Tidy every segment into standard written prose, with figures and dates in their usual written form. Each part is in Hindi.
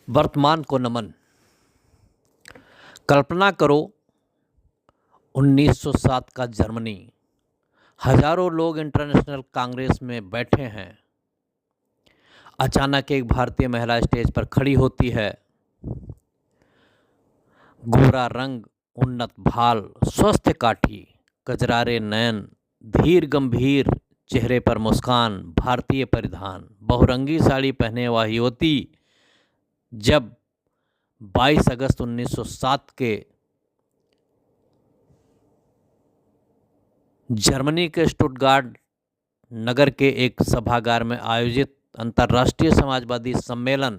वर्तमान को नमन। कल्पना करो 1907 का जर्मनी। हजारों लोग इंटरनेशनल कांग्रेस में बैठे हैं। अचानक एक भारतीय महिला स्टेज पर खड़ी होती है। गोरा रंग, उन्नत भाल, स्वस्थ काठी, कजरारे नयन, धीर गंभीर चेहरे पर मुस्कान, भारतीय परिधान, बहुरंगी साड़ी पहने वह युवती जब 22 अगस्त 1907 के जर्मनी के स्टुटगार्ट नगर के एक सभागार में आयोजित अंतर्राष्ट्रीय समाजवादी सम्मेलन,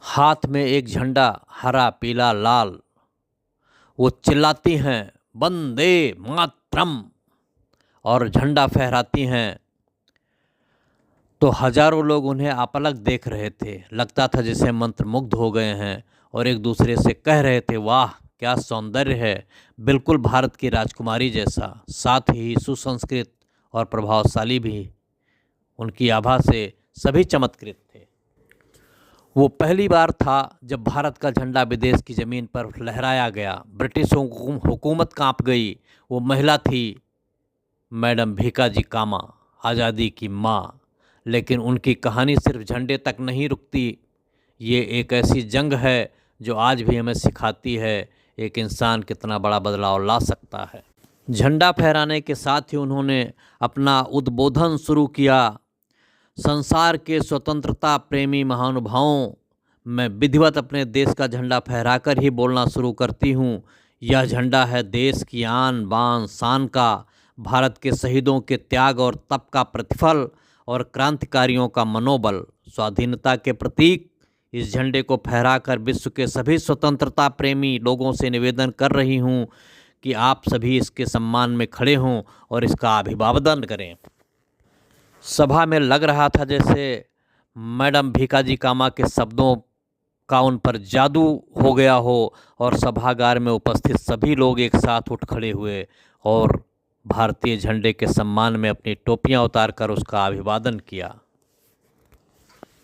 हाथ में एक झंडा, हरा पीला लाल, वो चिल्लाती हैं वंदे मातरम और झंडा फहराती हैं, तो हजारों लोग उन्हें अपलक देख रहे थे। लगता था जैसे मंत्रमुग्ध हो गए हैं और एक दूसरे से कह रहे थे, वाह क्या सौंदर्य है, बिल्कुल भारत की राजकुमारी जैसा। साथ ही सुसंस्कृत और प्रभावशाली भी। उनकी आभा से सभी चमत्कृत थे। वो पहली बार था जब भारत का झंडा विदेश की ज़मीन पर लहराया गया। ब्रिटिश हुकूमत कांप गई। वो महिला थी मैडम भीकाजी कामा, आज़ादी की माँ। लेकिन उनकी कहानी सिर्फ झंडे तक नहीं रुकती। ये एक ऐसी जंग है जो आज भी हमें सिखाती है एक इंसान कितना बड़ा बदलाव ला सकता है। झंडा फहराने के साथ ही उन्होंने अपना उद्बोधन शुरू किया। संसार के स्वतंत्रता प्रेमी महानुभावों, मैं विधिवत अपने देश का झंडा फहराकर ही बोलना शुरू करती हूँ। यह झंडा है देश की आन बान शान का, भारत के शहीदों के त्याग और तप का प्रतिफल और क्रांतिकारियों का मनोबल, स्वाधीनता के प्रतीक। इस झंडे को फहराकर विश्व के सभी स्वतंत्रता प्रेमी लोगों से निवेदन कर रही हूँ कि आप सभी इसके सम्मान में खड़े हों और इसका अभिवादन करें। सभा में लग रहा था जैसे मैडम भीकाजी कामा के शब्दों का उन पर जादू हो गया हो और सभागार में उपस्थित सभी लोग एक साथ उठ खड़े हुए और भारतीय झंडे के सम्मान में अपनी टोपियां उतारकर उसका अभिवादन किया।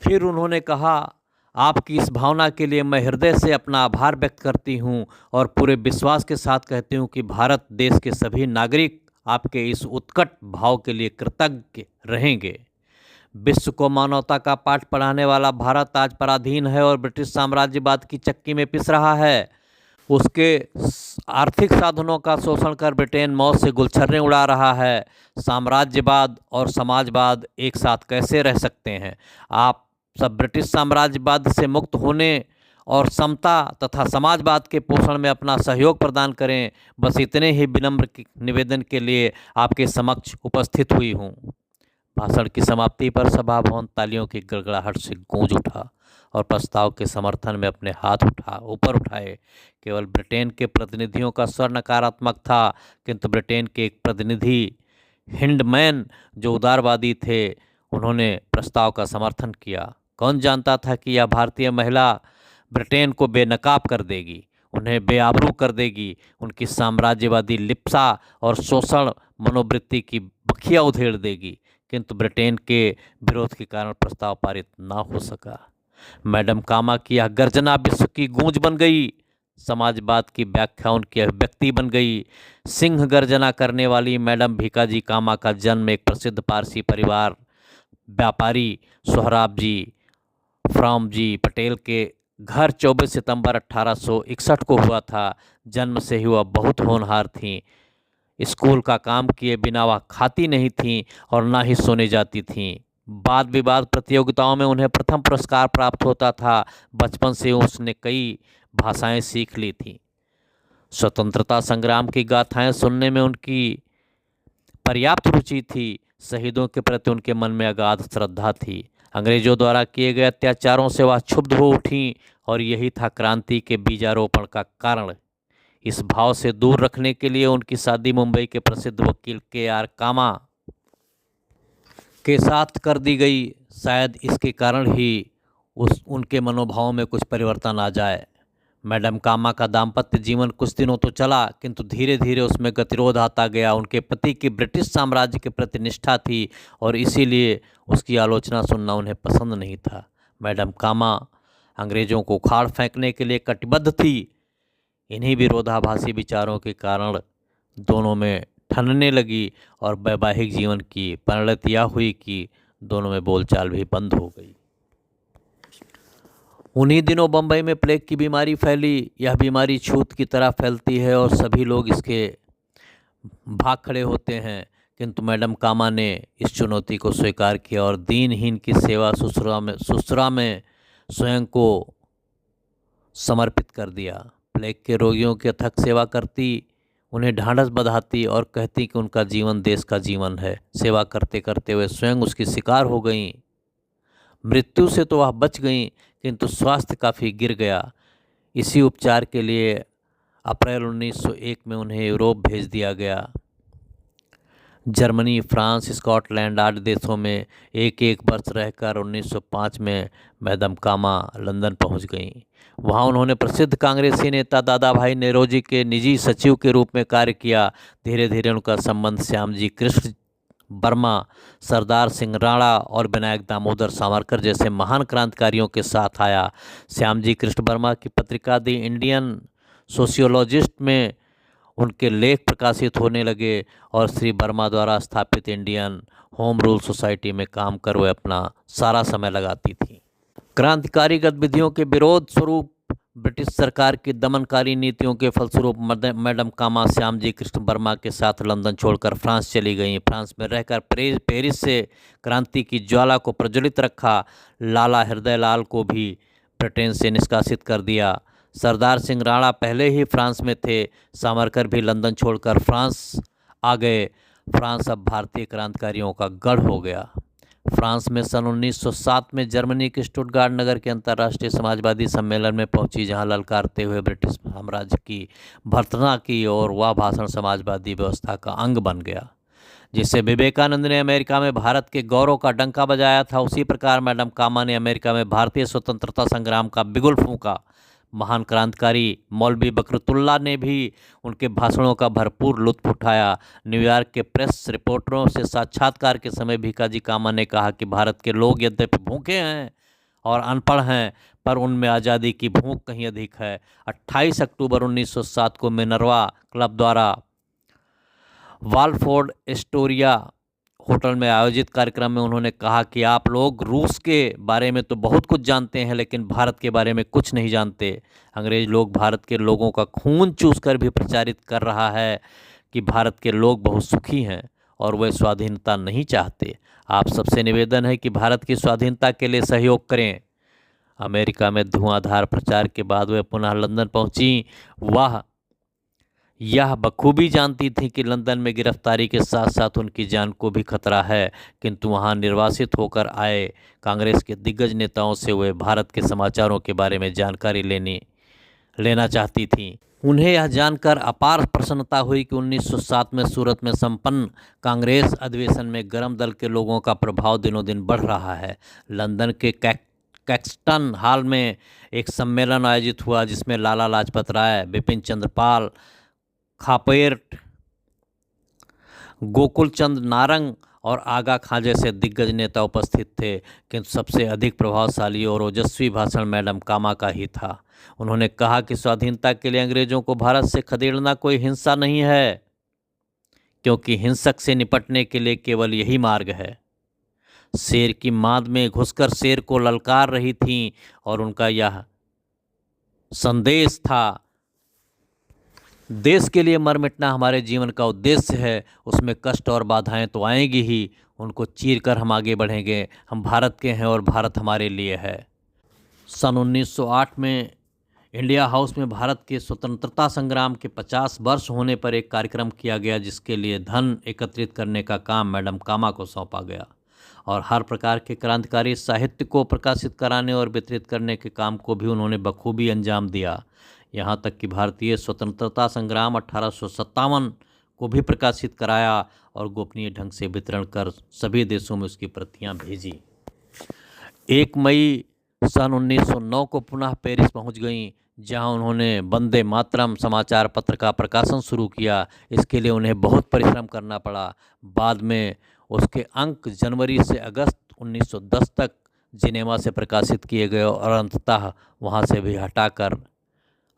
फिर उन्होंने कहा, आपकी इस भावना के लिए मैं हृदय से अपना आभार व्यक्त करती हूं और पूरे विश्वास के साथ कहती हूं कि भारत देश के सभी नागरिक आपके इस उत्कट भाव के लिए कृतज्ञ रहेंगे। विश्व को मानवता का पाठ पढ़ाने वाला भारत आज पराधीन है और ब्रिटिश साम्राज्यवाद की चक्की में पिस रहा है। उसके आर्थिक साधनों का शोषण कर ब्रिटेन मौत से गुलछर्रे उड़ा रहा है। साम्राज्यवाद और समाजवाद एक साथ कैसे रह सकते हैं? आप सब ब्रिटिश साम्राज्यवाद से मुक्त होने और समता तथा समाजवाद के पोषण में अपना सहयोग प्रदान करें। बस इतने ही विनम्र निवेदन के लिए आपके समक्ष उपस्थित हुई हूँ। भाषण की समाप्ति पर सभा भवन तालियों की गड़गड़ाहट से गूंज उठा और प्रस्ताव के समर्थन में अपने हाथ ऊपर उठाए। केवल ब्रिटेन के प्रतिनिधियों का स्वर नकारात्मक था, किंतु ब्रिटेन के एक प्रतिनिधि हिंडमैन जो उदारवादी थे, उन्होंने प्रस्ताव का समर्थन किया। कौन जानता था कि यह भारतीय महिला ब्रिटेन को बेनकाब कर देगी, उन्हें बेआबरू कर देगी, उनकी साम्राज्यवादी लिप्सा और शोषण मनोवृत्ति की बखिया उधेड़ देगी। किंतु ब्रिटेन के विरोध के कारण प्रस्ताव पारित ना हो सका। मैडम कामा की यह गर्जना विश्व की गूंज बन गई। समाजवाद की व्याख्या उनकी अभिव्यक्ति बन गई। सिंह गर्जना करने वाली मैडम भीकाजी कामा का जन्म एक प्रसिद्ध पारसी परिवार व्यापारी सोहराब जी फ्राम जी पटेल के घर 24 सितंबर 1861 को हुआ था। जन्म से ही वह बहुत होनहार थीं। स्कूल का काम किए बिना वह खाती नहीं थीं और ना ही सोने जाती थीं। वाद विवाद प्रतियोगिताओं में उन्हें प्रथम पुरस्कार प्राप्त होता था। बचपन से उसने कई भाषाएं सीख ली थीं। स्वतंत्रता संग्राम की गाथाएं सुनने में उनकी पर्याप्त रुचि थी। शहीदों के प्रति उनके मन में अगाध श्रद्धा थी। अंग्रेजों द्वारा किए गए अत्याचारों से वह क्षुब्ध हो उठी और यही था क्रांति के बीजारोपण का कारण। इस भाव से दूर रखने के लिए उनकी शादी मुंबई के प्रसिद्ध वकील के.आर. कामा के साथ कर दी गई। शायद इसके कारण ही उनके मनोभावों में कुछ परिवर्तन आ जाए। मैडम कामा का दाम्पत्य जीवन कुछ दिनों तो चला, किंतु धीरे धीरे उसमें गतिरोध आता गया। उनके पति की ब्रिटिश साम्राज्य के प्रति निष्ठा थी और इसीलिए उसकी आलोचना सुनना उन्हें पसंद नहीं था। मैडम कामा अंग्रेजों को उखाड़ फेंकने के लिए कटिबद्ध थी। इन्हीं विरोधाभासी विचारों के कारण दोनों में ठनने लगी और वैवाहिक जीवन की परिणति यह हुई कि दोनों में बोलचाल भी बंद हो गई। उन्हीं दिनों बम्बई में प्लेग की बीमारी फैली। यह बीमारी छूत की तरह फैलती है और सभी लोग इसके भाग खड़े होते हैं, किंतु मैडम कामा ने इस चुनौती को स्वीकार किया और दीनहीन की सेवा सुसरा में स्वयं को समर्पित कर दिया। प्लेग के रोगियों की अथक सेवा करती, उन्हें ढांढस बंधाती और कहती कि उनका जीवन देश का जीवन है। सेवा करते करते वे स्वयं उसकी शिकार हो गईं। मृत्यु से तो वह बच गईं, किंतु स्वास्थ्य काफ़ी गिर गया। इसी उपचार के लिए अप्रैल 1901 में उन्हें यूरोप भेज दिया गया। जर्मनी, फ्रांस, स्कॉटलैंड आदि देशों में एक एक वर्ष रहकर 1905 में मैडम कामा लंदन पहुंच गईं। वहां उन्होंने प्रसिद्ध कांग्रेसी नेता दादा भाई नेरोजी के निजी सचिव के रूप में कार्य किया। धीरे धीरे उनका संबंध श्यामजी कृष्ण वर्मा, सरदार सिंह राणा और विनायक दामोदर सावरकर जैसे महान क्रांतिकारियों के साथ आया। श्यामजी कृष्ण वर्मा की पत्रिका दी इंडियन सोशियोलॉजिस्ट में उनके लेख प्रकाशित होने लगे और श्री वर्मा द्वारा स्थापित इंडियन होम रूल सोसाइटी में काम कर वे अपना सारा समय लगाती थी। क्रांतिकारी गतिविधियों के विरोध स्वरूप ब्रिटिश सरकार की दमनकारी नीतियों के फलस्वरूप मैडम कामा श्यामजी कृष्ण वर्मा के साथ लंदन छोड़कर फ्रांस चली गईं। फ्रांस में रहकर पेरिस से क्रांति की ज्वाला को प्रज्वलित रखा। लाला हृदय लाल को भी ब्रिटेन से निष्कासित कर दिया। सरदार सिंह राणा पहले ही फ्रांस में थे। सावरकर भी लंदन छोड़कर फ्रांस आ गए। फ्रांस अब भारतीय क्रांतिकारियों का गढ़ हो गया। फ्रांस में सन 1907 में जर्मनी के स्टुटगार्ट नगर के अंतर्राष्ट्रीय समाजवादी सम्मेलन में पहुंची, जहां ललकारते हुए ब्रिटिश साम्राज्य की भर्त्सना की और वह भाषण समाजवादी व्यवस्था का अंग बन गया। जिससे विवेकानंद ने अमेरिका में भारत के गौरव का डंका बजाया था, उसी प्रकार मैडम कामा ने अमेरिका में भारतीय स्वतंत्रता संग्राम का बिगुल फूंका। महान क्रांतिकारी मौलवी बकरतुल्ला ने भी उनके भाषणों का भरपूर लुत्फ उठाया। न्यूयॉर्क के प्रेस रिपोर्टरों से साक्षात्कार के समय भीकाजी कामा ने कहा कि भारत के लोग यद्यपि भूखे हैं और अनपढ़ हैं, पर उनमें आज़ादी की भूख कहीं अधिक है। 28 अक्टूबर 1907 को मिनर्वा क्लब द्वारा वालफोर्ड एस्टोरिया होटल में आयोजित कार्यक्रम में उन्होंने कहा कि आप लोग रूस के बारे में तो बहुत कुछ जानते हैं, लेकिन भारत के बारे में कुछ नहीं जानते। अंग्रेज लोग भारत के लोगों का खून चूसकर भी प्रचारित कर रहा है कि भारत के लोग बहुत सुखी हैं और वे स्वाधीनता नहीं चाहते। आप सबसे निवेदन है कि भारत की स्वाधीनता के लिए सहयोग करें। अमेरिका में धुआंधार प्रचार के बाद वे पुनः लंदन पहुंची। वह यह बखूबी जानती थी कि लंदन में गिरफ्तारी के साथ साथ उनकी जान को भी खतरा है, किंतु वहां निर्वासित होकर आए कांग्रेस के दिग्गज नेताओं से वे भारत के समाचारों के बारे में जानकारी लेना चाहती थी। उन्हें यह जानकर अपार प्रसन्नता हुई कि 1907 में सूरत में संपन्न कांग्रेस अधिवेशन में गरम दल के लोगों का प्रभाव दिनों दिन बढ़ रहा है। लंदन के कैक्सटन हॉल में एक सम्मेलन आयोजित हुआ, जिसमें लाला लाजपत राय, बिपिन चंद्र पाल, खापेट, गोकुल चंद नारंग और आगा खां जैसे दिग्गज नेता उपस्थित थे, किंतु सबसे अधिक प्रभावशाली और ओजस्वी भाषण मैडम कामा का ही था। उन्होंने कहा कि स्वाधीनता के लिए अंग्रेजों को भारत से खदेड़ना कोई हिंसा नहीं है, क्योंकि हिंसक से निपटने के लिए केवल यही मार्ग है। शेर की मांद में घुसकर शेर को ललकार रही थीं और उनका यह संदेश था, देश के लिए मर मिटना हमारे जीवन का उद्देश्य है। उसमें कष्ट और बाधाएं तो आएंगी ही, उनको चीर कर हम आगे बढ़ेंगे। हम भारत के हैं और भारत हमारे लिए है। सन 1908 में इंडिया हाउस में भारत के स्वतंत्रता संग्राम के 50 वर्ष होने पर एक कार्यक्रम किया गया, जिसके लिए धन एकत्रित करने का काम मैडम कामा को सौंपा गया और हर प्रकार के क्रांतिकारी साहित्य को प्रकाशित कराने और वितरित करने के काम को भी उन्होंने बखूबी अंजाम दिया। यहाँ तक कि भारतीय स्वतंत्रता संग्राम 1857 को भी प्रकाशित कराया और गोपनीय ढंग से वितरण कर सभी देशों में उसकी प्रतियां भेजी। 1 मई सन 1909 को पुनः पेरिस पहुंच गईं, जहां उन्होंने वंदे मातरम समाचार पत्र का प्रकाशन शुरू किया। इसके लिए उन्हें बहुत परिश्रम करना पड़ा। बाद में उसके अंक जनवरी से अगस्त 1910 तक जिनेवा से प्रकाशित किए गए और अंततः वहाँ से भी हटाकर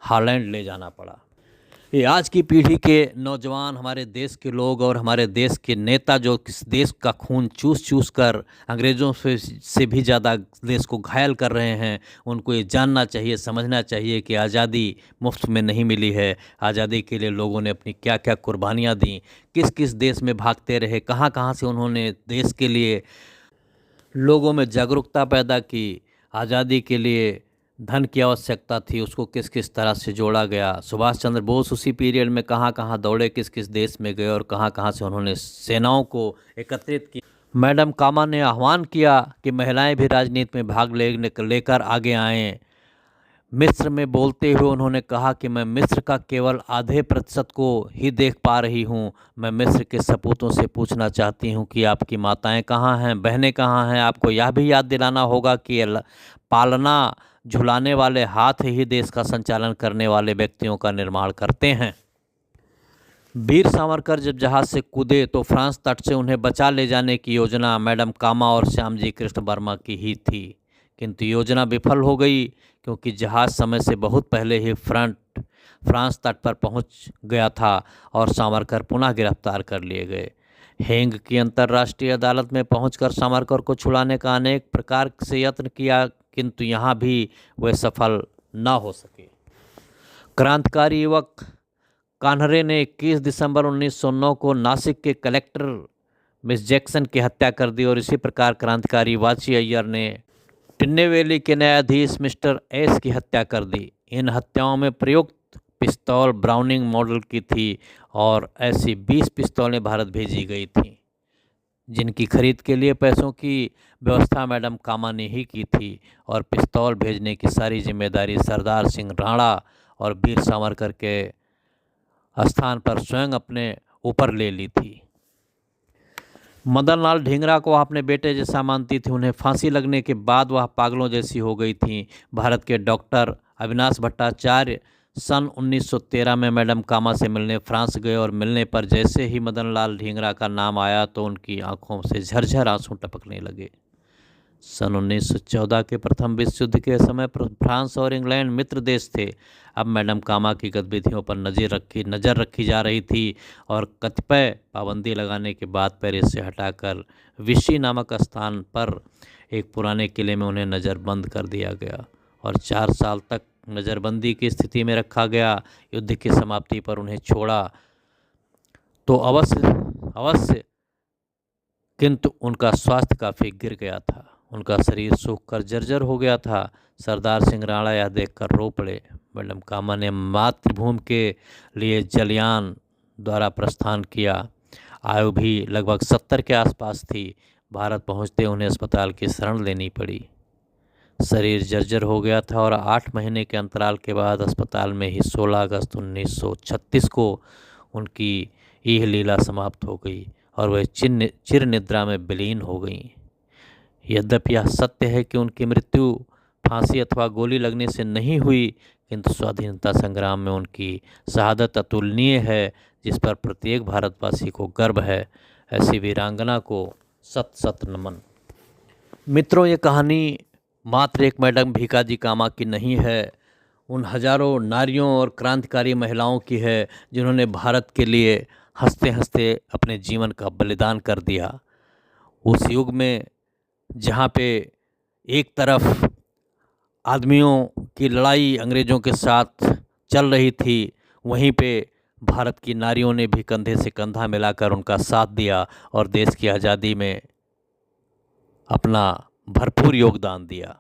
हॉलैंड ले जाना पड़ा। ये आज की पीढ़ी के नौजवान, हमारे देश के लोग और हमारे देश के नेता जो किस देश का खून चूस चूस कर अंग्रेज़ों से भी ज़्यादा देश को घायल कर रहे हैं, उनको ये जानना चाहिए, समझना चाहिए कि आज़ादी मुफ्त में नहीं मिली है। आज़ादी के लिए लोगों ने अपनी क्या क्या कुर्बानियाँ दी, किस किस देश में भागते रहे, कहाँ कहाँ से उन्होंने देश के लिए लोगों में जागरूकता पैदा की। आज़ादी के लिए धन की आवश्यकता थी, उसको किस किस तरह से जोड़ा गया। सुभाष चंद्र बोस उसी पीरियड में कहाँ कहाँ दौड़े, किस किस देश में गए और कहाँ कहाँ से उन्होंने सेनाओं को एकत्रित किया। मैडम कामा ने आह्वान किया कि महिलाएं भी राजनीति में भाग लेकर आगे आएं। मिस्र में बोलते हुए उन्होंने कहा कि मैं मिस्र का केवल आधे प्रतिशत को ही देख पा रही हूँ। मैं मिस्र के सपूतों से पूछना चाहती हूँ कि आपकी माताएं कहाँ हैं, बहनें कहाँ हैं। आपको यह भी याद दिलाना होगा कि पालना झुलाने वाले हाथ ही देश का संचालन करने वाले व्यक्तियों का निर्माण करते हैं। वीर सावरकर जब जहाज से कूदे तो फ्रांस तट से उन्हें बचा ले जाने की योजना मैडम कामा और श्यामजी कृष्ण वर्मा की ही थी, किंतु योजना विफल हो गई क्योंकि जहाज समय से बहुत पहले ही फ्रांस तट पर पहुंच गया था और सावरकर पुनः गिरफ्तार कर लिए गए। हेंग की अंतर्राष्ट्रीय अदालत में पहुंचकर सावरकर को छुड़ाने का अनेक प्रकार से यत्न किया, किंतु यहाँ भी वे सफल न हो सके। क्रांतिकारी युवक कान्हरे ने 21 दिसंबर 1909 को नासिक के कलेक्टर मिस जैक्सन की हत्या कर दी और इसी प्रकार क्रांतिकारी वाची अय्यर ने टिन्नेवेली के न्यायाधीश मिस्टर एस की हत्या कर दी। इन हत्याओं में प्रयुक्त पिस्तौल ब्राउनिंग मॉडल की थी और ऐसी 20 पिस्तौलें भारत भेजी गई थीं, जिनकी खरीद के लिए पैसों की व्यवस्था मैडम कामा ने ही की थी और पिस्तौल भेजने की सारी जिम्मेदारी सरदार सिंह राणा और वीर सावरकर के स्थान पर स्वयं अपने ऊपर ले ली थी। मदन लाल ढींगरा को अपने बेटे जैसा मानती थी। उन्हें फांसी लगने के बाद वह पागलों जैसी हो गई थी। भारत के डॉक्टर अविनाश भट्टाचार्य सन 1913 में मैडम कामा से मिलने फ्रांस गए और मिलने पर जैसे ही मदन लाल ढींगरा का नाम आया तो उनकी आंखों से झरझर आंसू टपकने लगे। सन 1914 के प्रथम विश्व युद्ध के समय फ्रांस और इंग्लैंड मित्र देश थे। अब मैडम कामा की गतिविधियों पर नज़र रखी जा रही थी और कतिपय पाबंदी लगाने के बाद पेरिस से हटाकर विशी नामक स्थान पर एक पुराने किले में उन्हें नज़रबंद कर दिया गया और 4 साल तक नज़रबंदी की स्थिति में रखा गया। युद्ध की समाप्ति पर उन्हें छोड़ा तो अवश्य, किंतु उनका स्वास्थ्य काफ़ी गिर गया था। उनका शरीर सूख कर जर्जर हो गया था। सरदार सिंह राणा यह देखकर रो पड़े। मैडम कामा ने मातृभूमि के लिए जलियान द्वारा प्रस्थान किया। आयु भी लगभग 70 के आसपास थी। भारत पहुंचते उन्हें अस्पताल की शरण लेनी पड़ी। शरीर जर्जर हो गया था और 8 महीने के अंतराल के बाद अस्पताल में ही 16 अगस्त 1936 को उनकी यह लीला समाप्त हो गई और वह चिर निद्रा में विलीन हो गई। यद्यपि यह सत्य है कि उनकी मृत्यु फांसी अथवा गोली लगने से नहीं हुई, किंतु स्वाधीनता संग्राम में उनकी शहादत अतुलनीय है, जिस पर प्रत्येक भारतवासी को गर्व है। ऐसी वीरांगना को सत सत नमन। मित्रों, ये कहानी मात्र एक मैडम भीकाजी कामा की नहीं है, उन हजारों नारियों और क्रांतिकारी महिलाओं की है जिन्होंने भारत के लिए हंसते हंसते अपने जीवन का बलिदान कर दिया। उस युग में जहाँ पे एक तरफ आदमियों की लड़ाई अंग्रेज़ों के साथ चल रही थी, वहीं पे भारत की नारियों ने भी कंधे से कंधा मिलाकर उनका साथ दिया और देश की आज़ादी में अपना भरपूर योगदान दिया।